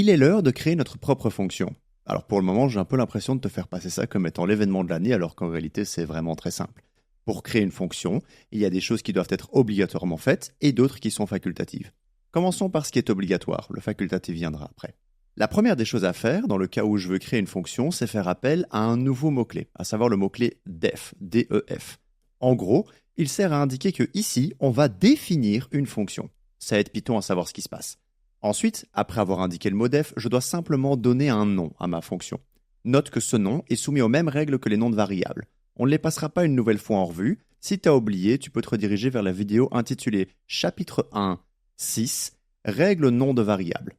il est l'heure de créer notre propre fonction. Alors pour le moment, j'ai un peu l'impression de te faire passer ça comme étant l'événement de l'année, alors qu'en réalité, c'est vraiment très simple. Pour créer une fonction, il y a des choses qui doivent être obligatoirement faites et d'autres qui sont facultatives. Commençons par ce qui est obligatoire, le facultatif viendra après. La première des choses à faire, dans le cas où je veux créer une fonction, c'est faire appel à un nouveau mot-clé, à savoir le mot-clé def, D-E-F. En gros, il sert à indiquer que ici, on va définir une fonction. Ça aide Python à savoir ce qui se passe. Ensuite, après avoir indiqué le mot def, je dois simplement donner un nom à ma fonction. Note que ce nom est soumis aux mêmes règles que les noms de variables. On ne les passera pas une nouvelle fois en revue. Si tu as oublié, tu peux te rediriger vers la vidéo intitulée Chapitre 1, 6, Règles nom de variables.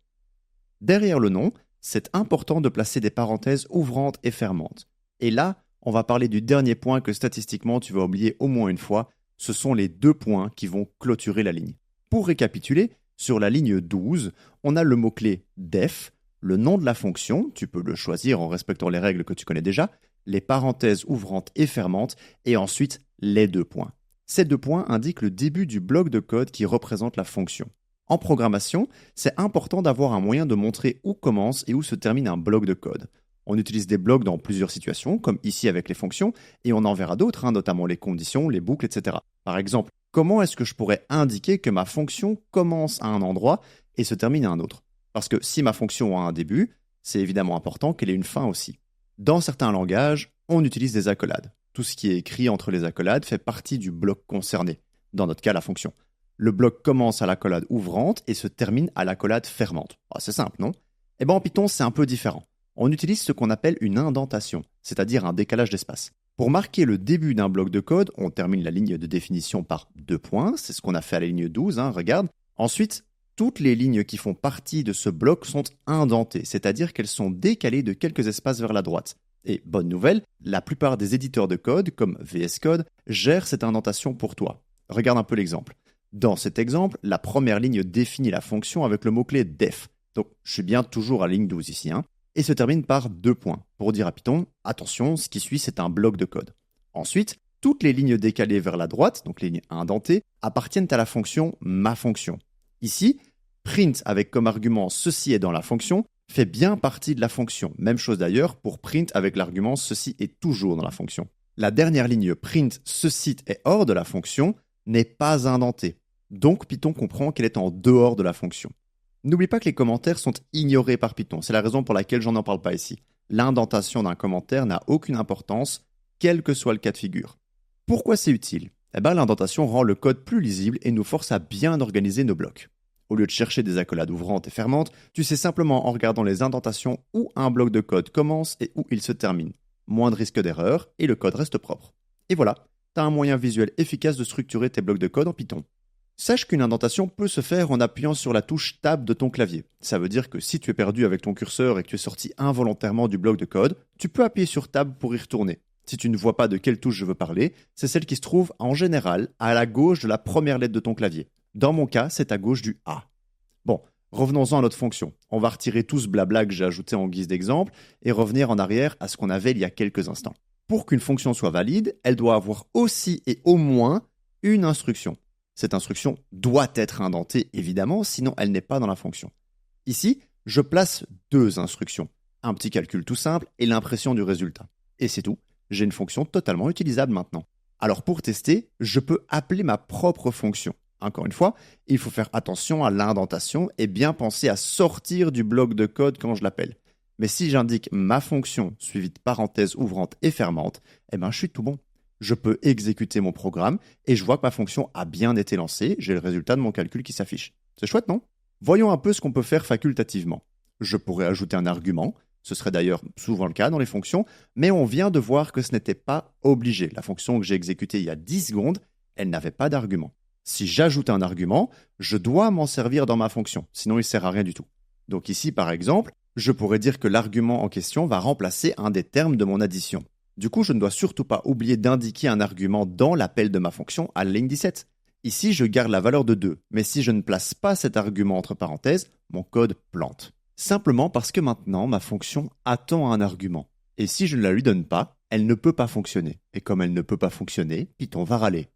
Derrière le nom, c'est important de placer des parenthèses ouvrantes et fermantes. Et là, on va parler du dernier point que statistiquement tu vas oublier au moins une fois, ce sont les 2 points qui vont clôturer la ligne. Pour récapituler, sur la ligne 12, on a le mot-clé def, le nom de la fonction, tu peux le choisir en respectant les règles que tu connais déjà, les parenthèses ouvrantes et fermantes, et ensuite les 2 points. Ces 2 points indiquent le début du bloc de code qui représente la fonction. En programmation, c'est important d'avoir un moyen de montrer où commence et où se termine un bloc de code. On utilise des blocs dans plusieurs situations, comme ici avec les fonctions, et on en verra d'autres, notamment les conditions, les boucles, etc. Par exemple, comment est-ce que je pourrais indiquer que ma fonction commence à un endroit et se termine à un autre? Parce que si ma fonction a un début, c'est évidemment important qu'elle ait une fin aussi. Dans certains langages, on utilise des accolades. Tout ce qui est écrit entre les accolades fait partie du bloc concerné, dans notre cas la fonction. Le bloc commence à l'accolade ouvrante et se termine à l'accolade fermante. C'est simple, non? Eh bien en Python, c'est un peu différent. On utilise ce qu'on appelle une indentation, c'est-à-dire un décalage d'espace. Pour marquer le début d'un bloc de code, on termine la ligne de définition par 2 points, c'est ce qu'on a fait à la ligne 12, regarde. Ensuite, toutes les lignes qui font partie de ce bloc sont indentées, c'est-à-dire qu'elles sont décalées de quelques espaces vers la droite. Et bonne nouvelle, la plupart des éditeurs de code, comme VS Code, gèrent cette indentation pour toi. Regarde un peu l'exemple. Dans cet exemple, la première ligne définit la fonction avec le mot-clé def. Donc, je suis bien toujours à la ligne 12 ici, et se termine par 2 points, pour dire à Python, attention, ce qui suit c'est un bloc de code. Ensuite, toutes les lignes décalées vers la droite, donc les lignes indentées, appartiennent à la fonction ma fonction. Ici, print avec comme argument ceci est dans la fonction fait bien partie de la fonction. Même chose d'ailleurs pour print avec l'argument ceci est toujours dans la fonction. La dernière ligne print ceci est hors de la fonction n'est pas indentée. Donc Python comprend qu'elle est en dehors de la fonction. N'oublie pas que les commentaires sont ignorés par Python, c'est la raison pour laquelle j'en parle pas ici. L'indentation d'un commentaire n'a aucune importance, quel que soit le cas de figure. Pourquoi c'est utile? L'indentation rend le code plus lisible et nous force à bien organiser nos blocs. Au lieu de chercher des accolades ouvrantes et fermantes, tu sais simplement en regardant les indentations où un bloc de code commence et où il se termine. Moins de risque d'erreur et le code reste propre. Et voilà, tu as un moyen visuel efficace de structurer tes blocs de code en Python. Sache qu'une indentation peut se faire en appuyant sur la touche Tab de ton clavier. Ça veut dire que si tu es perdu avec ton curseur et que tu es sorti involontairement du bloc de code, tu peux appuyer sur Tab pour y retourner. Si tu ne vois pas de quelle touche je veux parler, c'est celle qui se trouve en général à la gauche de la première lettre de ton clavier. Dans mon cas, c'est à gauche du A. Bon, revenons-en à notre fonction. On va retirer tout ce blabla que j'ai ajouté en guise d'exemple et revenir en arrière à ce qu'on avait il y a quelques instants. Pour qu'une fonction soit valide, elle doit avoir aussi et au moins une instruction. Cette instruction doit être indentée, évidemment, sinon elle n'est pas dans la fonction. Ici, je place 2 instructions. Un petit calcul tout simple et l'impression du résultat. Et c'est tout, j'ai une fonction totalement utilisable maintenant. Alors pour tester, je peux appeler ma propre fonction. Encore une fois, il faut faire attention à l'indentation et bien penser à sortir du bloc de code quand je l'appelle. Mais si j'indique ma fonction suivie de parenthèses ouvrantes et fermantes, je suis tout bon. Je peux exécuter mon programme et je vois que ma fonction a bien été lancée, j'ai le résultat de mon calcul qui s'affiche. C'est chouette, non? Voyons un peu ce qu'on peut faire facultativement. Je pourrais ajouter un argument, ce serait d'ailleurs souvent le cas dans les fonctions, mais on vient de voir que ce n'était pas obligé. La fonction que j'ai exécutée il y a 10 secondes, elle n'avait pas d'argument. Si j'ajoute un argument, je dois m'en servir dans ma fonction, sinon il ne sert à rien du tout. Donc ici, par exemple, je pourrais dire que l'argument en question va remplacer un des termes de mon addition. Du coup, je ne dois surtout pas oublier d'indiquer un argument dans l'appel de ma fonction à la ligne 17. Ici, je garde la valeur de 2, mais si je ne place pas cet argument entre parenthèses, mon code plante. Simplement parce que maintenant, ma fonction attend un argument. Et si je ne la lui donne pas, elle ne peut pas fonctionner. Et comme elle ne peut pas fonctionner, Python va râler.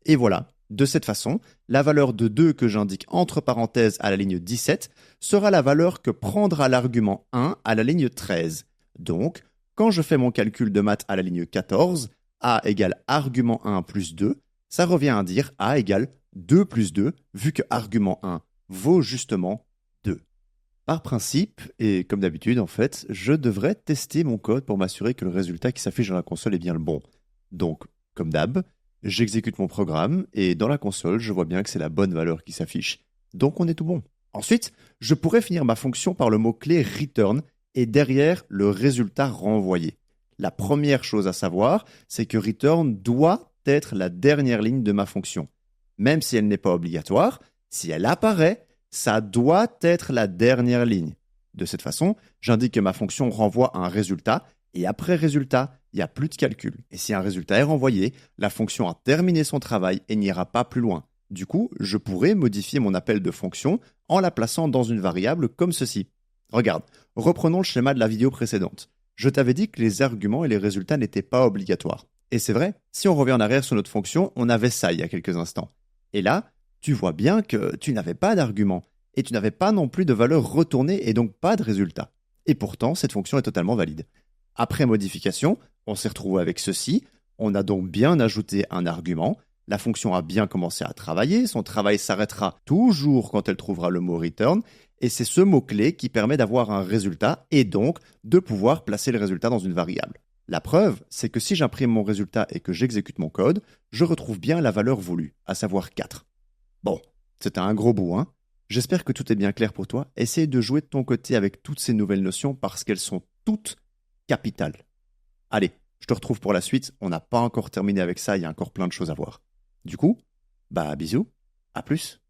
Et voilà, De cette façon, la valeur de 2 que j'indique entre parenthèses à la ligne 17 sera la valeur que prendra l'argument 1 à la ligne 13. Donc, quand je fais mon calcul de maths à la ligne 14, a égale argument 1 plus 2, ça revient à dire a égale 2 plus 2, vu que argument 1 vaut justement 2. Par principe, et comme d'habitude en fait, je devrais tester mon code pour m'assurer que le résultat qui s'affiche dans la console est bien le bon. Donc, comme d'hab, j'exécute mon programme et dans la console, je vois bien que c'est la bonne valeur qui s'affiche. Donc on est tout bon. Ensuite, je pourrais finir ma fonction par le mot-clé return et derrière le résultat renvoyé. La première chose à savoir, c'est que return doit être la dernière ligne de ma fonction. Même si elle n'est pas obligatoire, si elle apparaît, ça doit être la dernière ligne. De cette façon, j'indique que ma fonction renvoie un résultat et après résultat, il n'y a plus de calcul. Et si un résultat est renvoyé, la fonction a terminé son travail et n'ira pas plus loin. Du coup, je pourrais modifier mon appel de fonction en la plaçant dans une variable comme ceci. Regarde, reprenons le schéma de la vidéo précédente. Je t'avais dit que les arguments et les résultats n'étaient pas obligatoires. Et c'est vrai, si on revient en arrière sur notre fonction, on avait ça il y a quelques instants. Et là, tu vois bien que tu n'avais pas d'argument et tu n'avais pas non plus de valeur retournée et donc pas de résultat. Et pourtant, cette fonction est totalement valide. Après modification, on s'est retrouvé avec ceci. On a donc bien ajouté un argument. La fonction a bien commencé à travailler. Son travail s'arrêtera toujours quand elle trouvera le mot return. Et c'est ce mot-clé qui permet d'avoir un résultat et donc de pouvoir placer le résultat dans une variable. La preuve, c'est que si j'imprime mon résultat et que j'exécute mon code, je retrouve bien la valeur voulue, à savoir 4. Bon, c'était un gros bout, hein. J'espère que tout est bien clair pour toi. Essaye de jouer de ton côté avec toutes ces nouvelles notions parce qu'elles sont toutes capitales. Allez, je te retrouve pour la suite. On n'a pas encore terminé avec ça, il y a encore plein de choses à voir. Du coup, bisous, à plus.